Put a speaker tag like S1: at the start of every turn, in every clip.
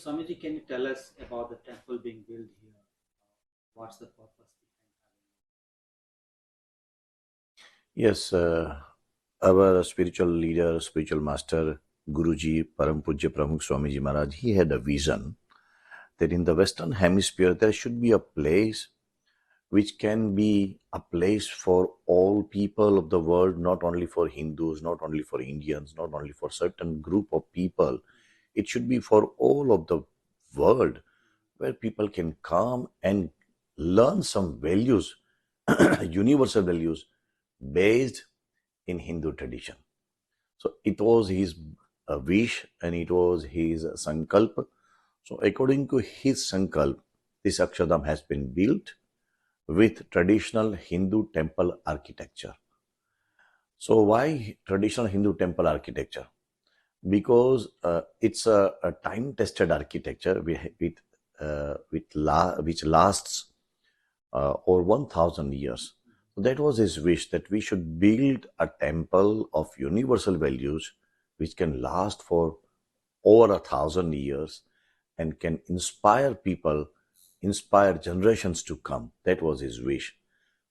S1: Swamiji, can you tell us about the temple being built here? What's the purpose behind
S2: Yes, our spiritual leader, spiritual master, Guruji, Param Pujya Pramukh Swamiji Maharaj, he had a vision that in the Western Hemisphere there should be a place which can be a place for all people of the world, not only for Hindus, not only for Indians, not only for certain group of people. It should be for all of the world where people can come and learn some values, universal values based in Hindu tradition. So it was his wish and it was his sankalp. So according to his sankalp, this Akshardham has been built with traditional Hindu temple architecture. So why traditional Hindu temple architecture? Because it's a time-tested architecture which lasts over 1,000 years. So that was his wish, that we should build a temple of universal values which can last for over 1,000 years and can inspire people, inspire generations to come. That was his wish.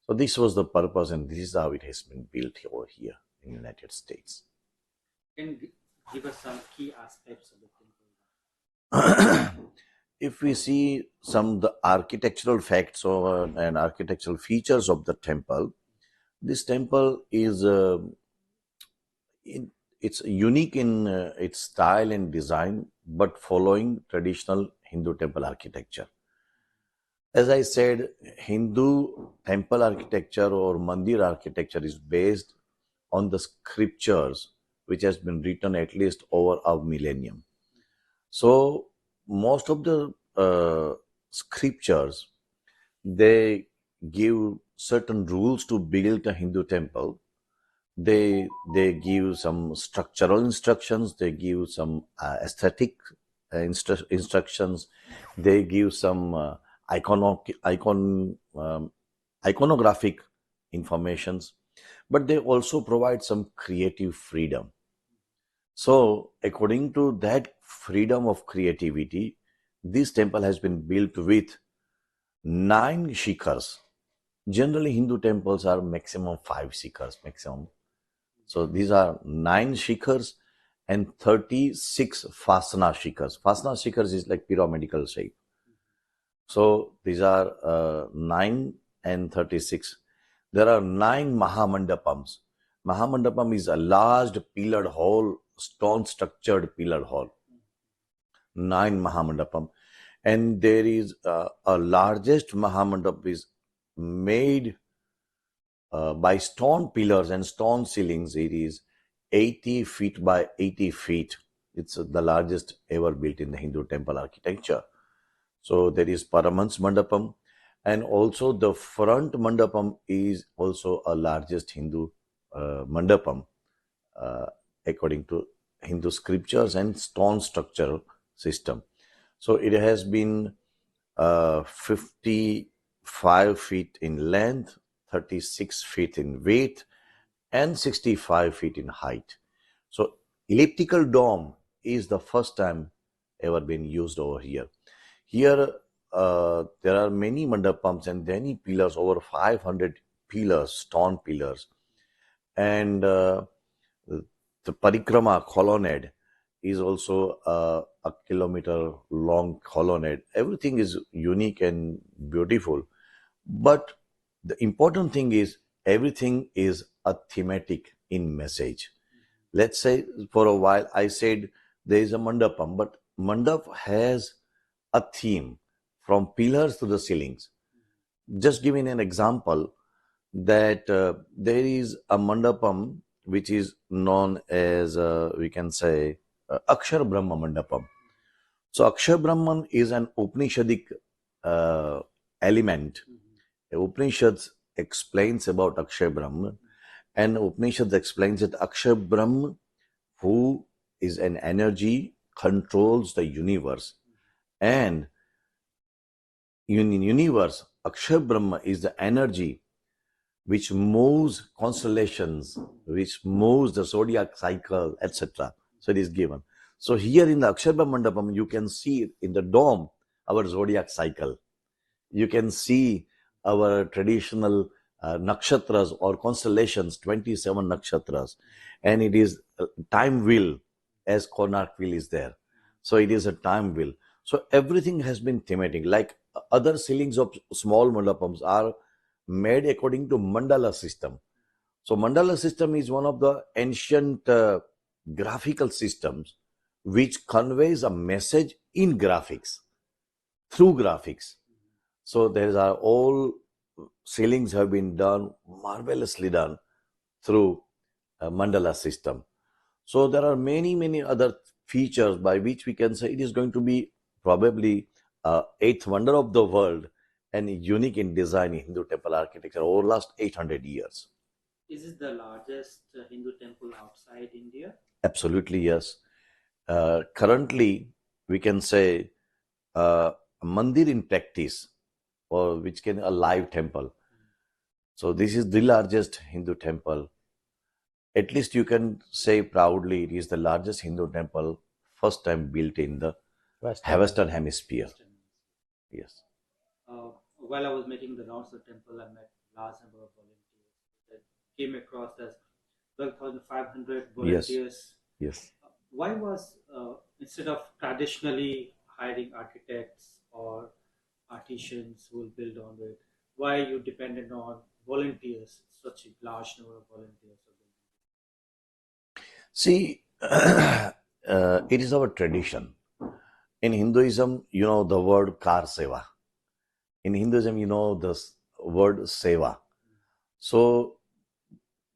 S2: So this was the purpose, and this is how it has been built over here in the United States.
S1: Can you give us some key aspects of the temple?
S2: If we see some of the architectural facts and architectural features of the temple, this temple is it's unique in its style and design, but following traditional Hindu temple architecture. As I said, Hindu temple architecture or mandir architecture is based on the scriptures which has been written at least over a millennium. So most of the scriptures, they give certain rules to build a Hindu temple. They give some structural instructions, they give some aesthetic instructions, they give some iconographic informations, but they also provide some creative freedom. So according to that freedom of creativity, this temple has been built with 9 shikhars. Generally, Hindu temples are maximum 5 shikhars maximum. So these are 9 shikhars and 36 fasana shikhars. Fasana shikhars is like pyramidal shape. So these are 9 and 36. There are 9 Mahamandapams. Mahamandapam is a large pillared hall, stone structured pillared hall. 9 Mahamandapam. And there is a largest Mahamandap is made by stone pillars and stone ceilings. It is 80 feet by 80 feet. It's the largest ever built in the Hindu temple architecture. So there is Paramans Mandapam, and also the front Mandapam is also a largest Hindu Mandapam according to Hindu scriptures and stone structural system. So it has been 55 feet in length, 36 feet in width, and 65 feet in height. So elliptical dome is the first time ever been used over here. Here there are many mandapams and many pillars, over 500 pillars, stone pillars, and the parikrama colonnade is also a kilometer long colonnade. Everything is unique and beautiful, but the important thing is everything is a thematic in message. Let's say for a while I said there is a mandapam, but mandap has a theme from pillars to the ceilings. Just giving an example that there is a mandapam which is known as we can say Akshar Brahma Mandapam. So Akshar Brahman is an Upanishadic element. Upanishads explains about Akshar Brahman, and Upanishads explains that Akshar Brahman, who is an energy, controls the universe. And in universe, Akshar Brahma is the energy which moves constellations, which moves the zodiac cycle, etc. So it is given. So here in the Akshardham Mandapam, you can see in the dome our zodiac cycle. You can see our traditional nakshatras or constellations, 27 nakshatras. And it is time wheel, as Konark wheel is there. So it is a time wheel. So everything has been thematic. Like other ceilings of small mandapams are made according to mandala system. So mandala system is one of the ancient graphical systems which conveys a message in graphics, through graphics. So there are all ceilings have been done, marvelously done through a mandala system. So there are many other features by which we can say it is going to be probably eighth wonder of the world and unique in design in Hindu temple architecture over last 800 years.
S1: Is it the largest Hindu temple outside India?
S2: Absolutely, yes. Currently, we can say a mandir in practice, or which can a live temple. So this is the largest Hindu temple. At least you can say proudly it is the largest Hindu temple first time built in the Western Hemisphere. Yes.
S1: While I was making the rounds of the temple, I met large number of volunteers that came across as 12,500 volunteers.
S2: Yes.
S1: Why was, instead of traditionally hiring architects or artisans who will build on it, why you depended on volunteers, such a large number of volunteers?
S2: See, it is our tradition. In Hinduism, you know the word kar seva. In Hinduism, you know the word seva. So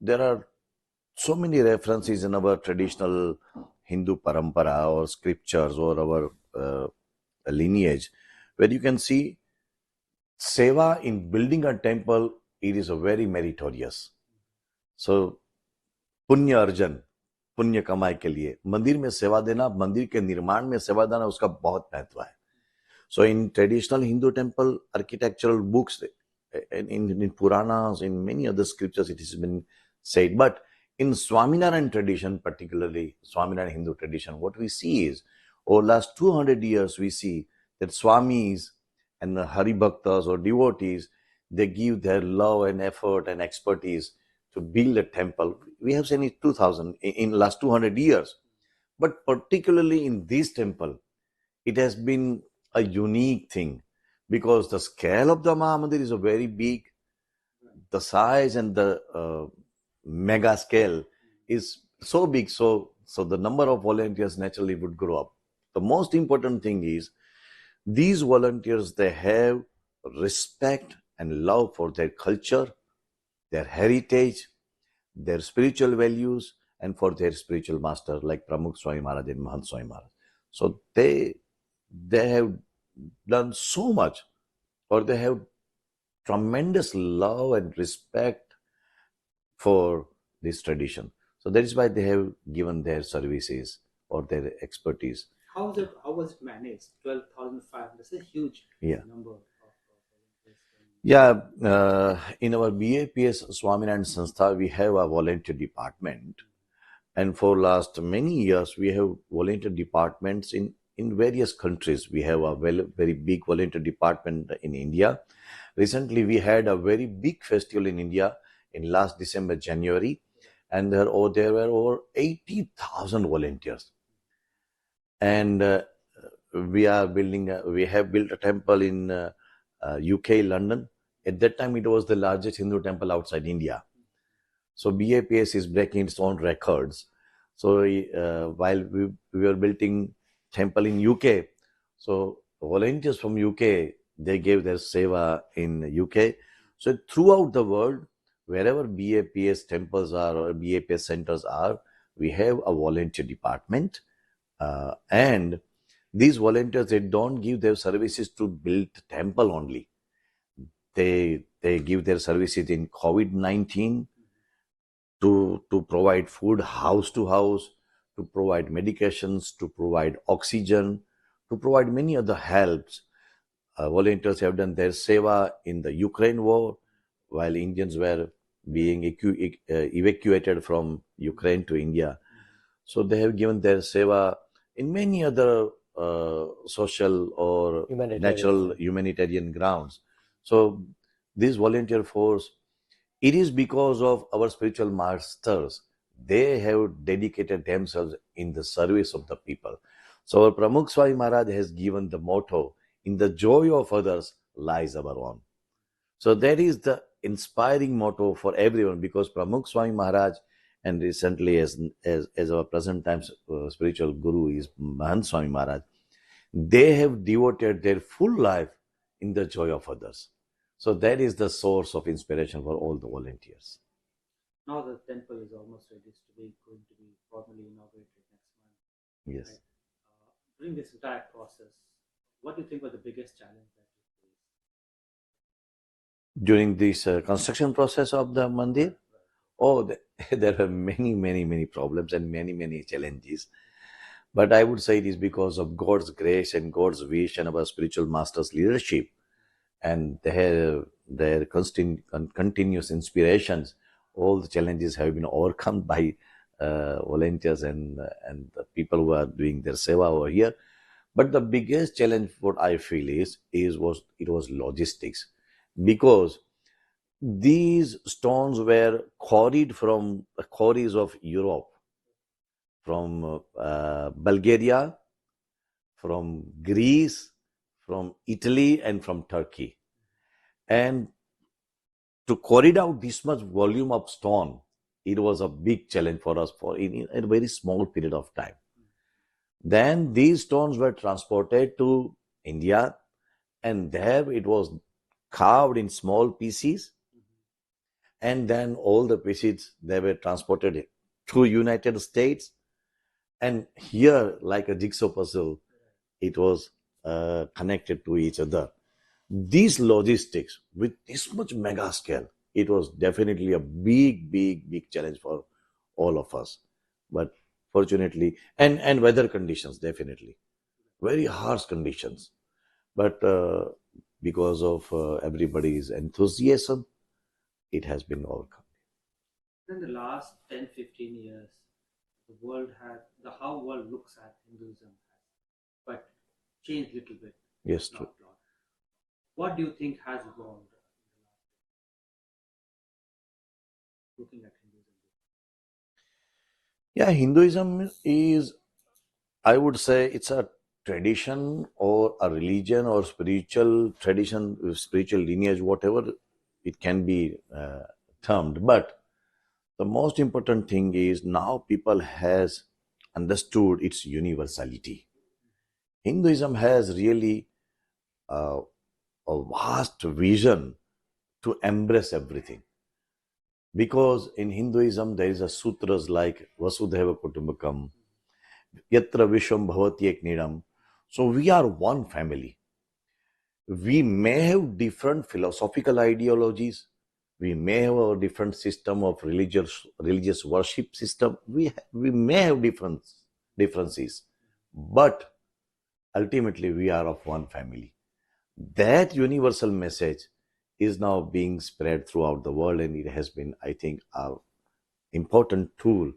S2: there are so many references in our traditional Hindu parampara or scriptures or our lineage where you can see seva in building a temple. It is a very meritorious. So पुण्य अर्जन, पुण्य कमाई के लिए मंदिर में सेवा देना, मंदिर के निर्माण में सेवा देना, उसका बहुत महत्व है. So in traditional Hindu temple architectural books, in Puranas, in many other scriptures, it has been said. But in Swaminarayan tradition, particularly Swaminarayan Hindu tradition, what we see is, over last 200 years, we see that Swamis and the Hari Bhaktas or devotees, they give their love and effort and expertise to build a temple. We have seen it 2000 in last 200 years. But particularly in this temple, it has been a unique thing because the scale of the Mahamandir is a very big. The size and the mega scale is so big, so the number of volunteers naturally would grow up. The most important thing is these volunteers, they have respect and love for their culture, their heritage, their spiritual values, and for their spiritual master like Pramukh Swami Maharaj and Mahant Swami Maharaj. So they have done so much, or they have tremendous love and respect for this tradition. So that is why they have given their services or their expertise.
S1: How was it managed? 12,500. That's a huge number of volunteers.
S2: Yeah, in our BAPS Swaminarayan Sanstha, we have a volunteer department. And for last many years, we have volunteer departments in various countries. We have a very big volunteer department in India. Recently, we had a very big festival in India in last December, January, and there were over 80,000 volunteers. And we have built a temple in UK, London. At that time, it was the largest Hindu temple outside India. So BAPS is breaking its own records. So while we were building temple in UK, so volunteers from UK, they gave their seva in UK. So throughout the world, wherever BAPS temples are or BAPS centers are, we have a volunteer department. And these volunteers, they don't give their services to build temple only. They give their services in COVID-19 to provide food house to house, to provide medications, to provide oxygen, to provide many other helps. Volunteers have done their seva in the Ukraine war while Indians were being evacuated from Ukraine to India. So they have given their seva in many other social or natural
S3: Humanitarianism.
S2: humanitarian grounds. So this volunteer force, it is because of our spiritual masters. They have dedicated themselves in the service of the people. So our Pramukh Swami Maharaj has given the motto, in the joy of others lies our own. So that is the inspiring motto for everyone, because Pramukh Swami Maharaj, and recently as our present times spiritual guru is Mahant Swami Maharaj, they have devoted their full life in the joy of others. So that is the source of inspiration for all the volunteers.
S1: Now the temple is almost ready to be going to be formally inaugurated next month.
S2: Yes.
S1: Right? During this entire process, what do you think was the biggest challenge that you faced?
S2: During this construction process of the mandir, oh, there were many problems and many challenges. But I would say it is because of God's grace and God's wish and our spiritual masters' leadership and their continuous inspirations. All the challenges have been overcome by volunteers and the people who are doing their seva over here. But the biggest challenge, what I feel was logistics, because these stones were quarried from the quarries of Europe, from Bulgaria, from Greece, from Italy, and from Turkey. And to quarry out this much volume of stone, it was a big challenge for us for in a very small period of time. Then these stones were transported to India, and there it was carved in small pieces, and then all the pieces they were transported to United States, and here like a jigsaw puzzle, it was connected to each other. These logistics with this much mega scale, it was definitely a big challenge for all of us. But fortunately, and weather conditions, definitely very harsh conditions. But because of everybody's enthusiasm, it has been overcome.
S1: In the last 10, 15 years, the world had the how world looks at Hinduism has but changed a little bit.
S2: Yes, true.
S1: Lot. What do you think has evolved looking at Hinduism?
S2: Yeah, Hinduism is, I would say, it's a tradition or a religion or spiritual tradition, spiritual lineage, whatever it can be termed. But the most important thing is now people has understood its universality. Hinduism has really uh, a vast vision to embrace everything. Because in Hinduism there is a sutras like Vasudhaiva Kutumbakam, Yatra Vishwam Bhavati Eknidam. So we are one family. We may have different philosophical ideologies. We may have a different system of religious worship system. We may have differences, but ultimately we are of one family. That universal message is now being spread throughout the world, and it has been, I think, an important tool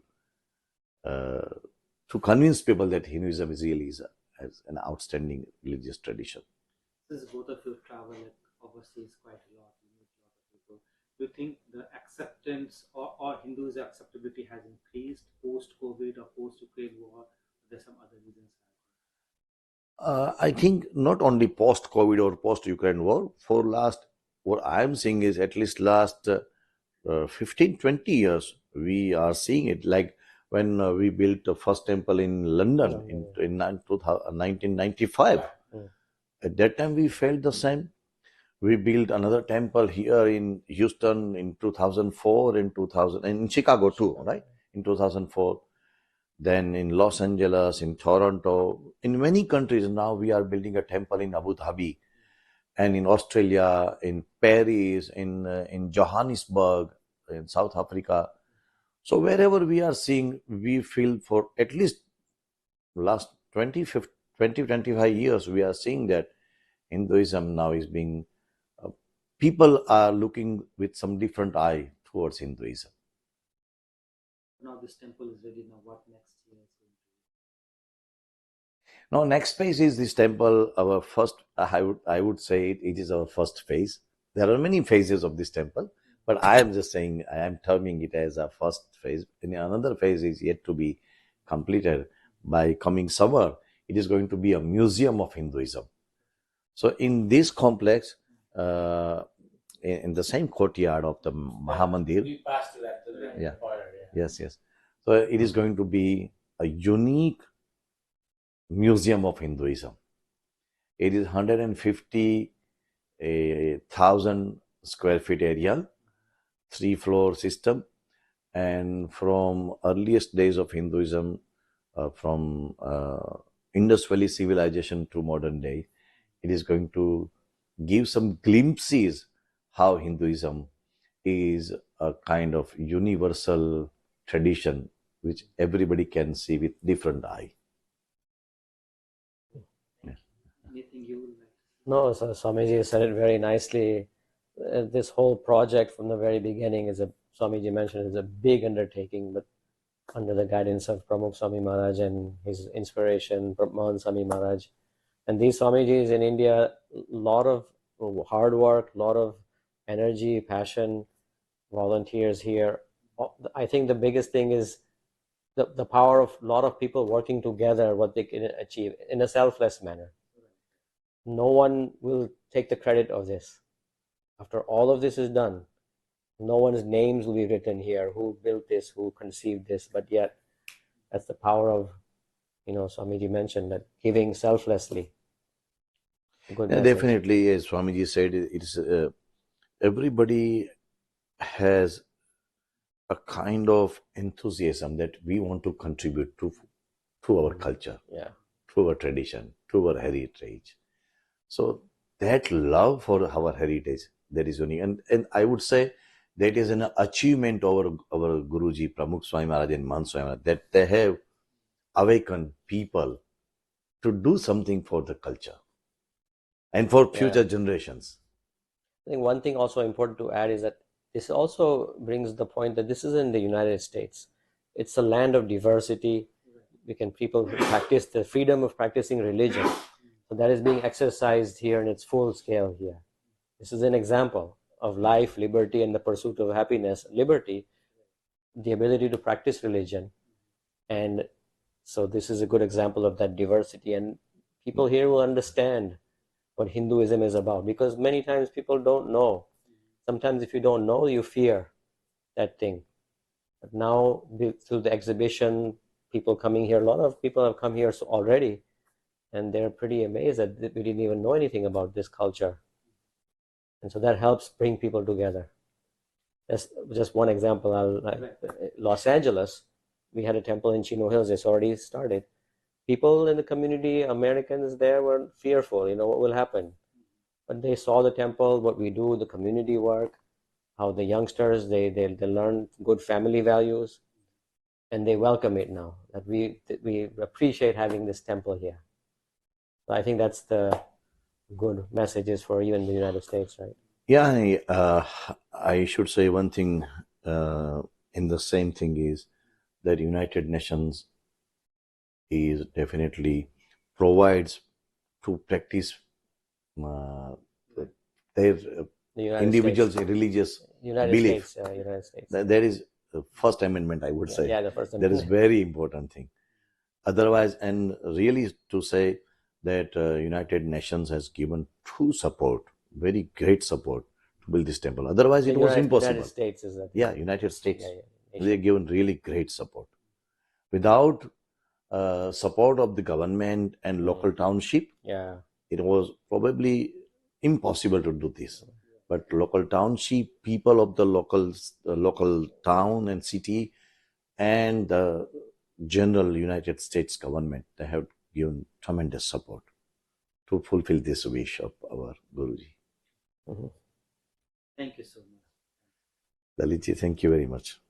S2: uh, to convince people that Hinduism is really as an outstanding religious tradition.
S1: Since both of you travel overseas quite a lot, you meet a lot of people. Do you think the acceptance or Hindus' acceptability has increased post COVID or post Ukraine war? There's some other reasons.
S2: I think not only post COVID or post Ukraine war, for last, what I'm seeing is at least last 15, 20 years, we are seeing it. Like when we built the first temple in London in 1995. At that time, we felt the same. We built another temple here in Houston in 2004, in 2000, and in Chicago too, right? In 2004. Then in Los Angeles, in Toronto, in many countries now we are building a temple in Abu Dhabi, and in Australia, in Paris, in Johannesburg, in South Africa. So wherever we are seeing, we feel for at least last 20, 25 years, we are seeing that Hinduism now is being, people are looking with some different eye towards Hinduism.
S1: Now this temple is ready. Now what next year is going to be?
S2: Now, next phase is this temple. Our first, I would say it is our first phase. There are many phases of this temple, but I am just saying I am terming it as a first phase. And another phase is yet to be completed by coming summer. It is going to be a museum of Hinduism. So, in this complex, uh, in the same courtyard of the Mahamandir,
S3: We passed to that to the
S2: yeah,
S3: corner,
S2: yes. So, it is going to be a unique museum of Hinduism. It is 150,000 square feet area, 3-floor system, and from earliest days of Hinduism, from Indus Valley civilization to modern day, it is going to give some glimpses how Hinduism is a kind of universal tradition which everybody can see with different eye.
S1: Anything you would like?
S4: No, so Swamiji said it very nicely. This whole project from the very beginning Swamiji mentioned, is a big undertaking, but under the guidance of Pramukh Swami Maharaj and his inspiration, Mahan Swami Maharaj. And these Swamijis in India, a lot of hard work, a lot of energy, passion, volunteers here. I think the biggest thing is the power of a lot of people working together, what they can achieve in a selfless manner. No one will take the credit of this. After all of this is done, no one's names will be written here, who built this, who conceived this, but yet that's the power of, Swamiji mentioned that giving selflessly. Good
S2: Yeah,
S4: message.
S2: definitely, as Swamiji said, it's everybody has a kind of enthusiasm that we want to contribute to our culture,
S4: Yeah.
S2: to our tradition, to our heritage. So that love for our heritage, that is unique. And I would say that is an achievement of our Guruji, Pramukh Swami Maharaj and Mahan Swami Maharaj, that they have awakened people to do something for the culture and for future generations.
S4: I think one thing also important to add is that this also brings the point that this is in the United States. It's a land of diversity. People practice the freedom of practicing religion. So that is being exercised here in its full scale here. This is an example of life, liberty, and the pursuit of happiness. Liberty, the ability to practice religion. And so this is a good example of that diversity. And people here will understand what Hinduism is about, because many times people don't know. Sometimes if you don't know, you fear that thing. But now through the exhibition, people coming here, a lot of people have come here already, and they're pretty amazed that we didn't even know anything about this culture. And so that helps bring people together. That's just one example. Los Angeles, we had a temple in Chino Hills. It's already started. People in the community, Americans there, were fearful, what will happen. But they saw the temple, what we do, the community work, how the youngsters, they learn good family values, and they welcome it now. That we appreciate having this temple here. So I think that's the good messages for you in the United States, right?
S2: Yeah, I should say one thing in the same thing is that United Nations is definitely provides to practice their individuals' religious belief.
S4: United States.
S2: That is the First Amendment, I would say.
S4: Yeah, the First
S2: That
S4: Amendment.
S2: is very important thing. Otherwise, and really to say that United Nations has given true support, very great support to build this temple. Otherwise, it was impossible.
S4: United States is that.
S2: Yeah, United States.
S4: Yeah.
S2: They have given really great support. Without support of the government and local township, it was probably impossible to do this. But local township, people of the local town and city, and the general United States government, they have given tremendous support to fulfill this wish of our Guruji.
S4: Mm-hmm.
S1: Thank you so much.
S2: Lalitji, thank you very much.